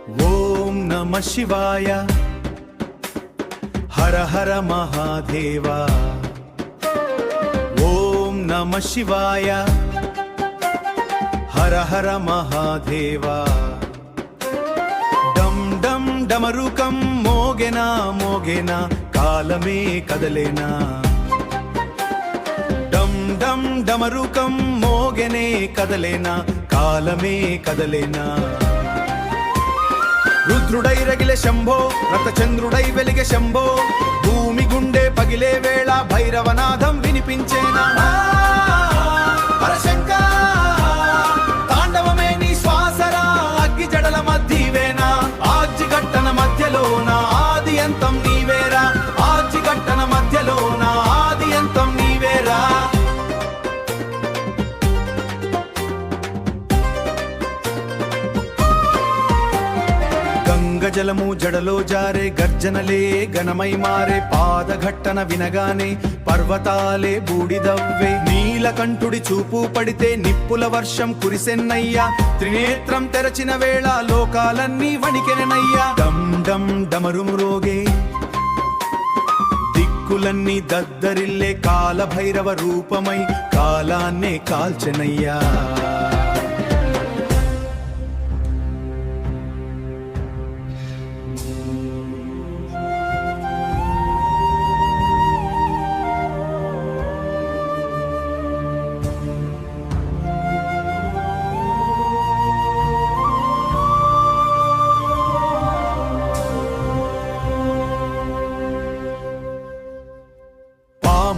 ఓం నమః శివాయ హర హర మహాదేవా. ఓం నమః శివాయ హర హర మహాదేవా. డమ్ డమ్ డమరుకం మోగెనా మోగెనా కాలమే కదలేనా. డమ్ డమ్ డమరుకం మోగెనే కదలేనా కాలమే కదలేనా. రుద్రుడై రగిలే శంభో రక్తచంద్రుడై వెలిగే శంభో. భూమి గుండె పగిలే వేళ భైరవనాదం వినిపించేనా. హరశంకా తాండవమే నీ శ్వాసరా అగ్గి జడల మధ్యవేనా. ఆజ్జిగట్టన మధ్యలోన ఆది అంతం నీవేరా. ఆజ్జిగట్టన మధ్యలోన ఆది అంతం నీవేరా. గంగజలము జడలో జారే గర్జనలే గణమై మారే. పాదఘట్టన వినగానే పర్వతాలే బూడిదవ్వే. నీలకంఠుడి చూపు పడితే నిప్పుల వర్షం కురిసెన్నయ్యా. త్రినేత్రం తెరచిన వేళ లోకాలన్నీ వణికెనయ్యా. డమ్ డమ్ డమరుమురోగే దిక్కులన్నీ దద్దరిల్లే. కాలభైరవ రూపమై కాలాన్నే కాల్చెనయ్యా.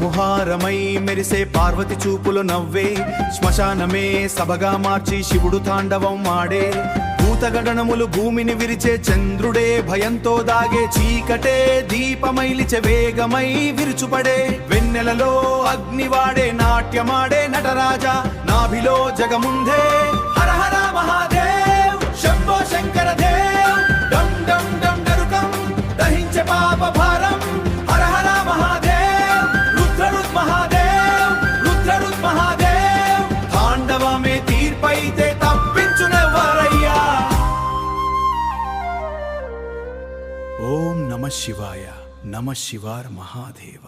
ముహారమై మెరిసే పార్వతి చూపులు నవ్వే. శ్మశానమే సభగా మార్చి శివుడు తాండవం మాడే. భూతగగనములు భూమిని విరిచే చంద్రుడే భయంతో దాగే. చీకటే దీపమైలిచే వేగమై విరుచుపడే. వెన్నెలలో అగ్నివాడే నాట్యమాడే నటరాజా. నాభిలో జగముందే హర హర మహాదేవ్ శంభో శంకర దేవ్. డమ్ డమ్ డమ్ డరుకం దహించే పాప భారం. హర హర మహాదేవ్ మహాదేవ్ రుద్రరుద్ మహాదేవ్. తాండవమే తీర్పైతే తప్పించునెవరయ్యా. ఓం నమః శివాయ నమః శివాయ మహాదేవ.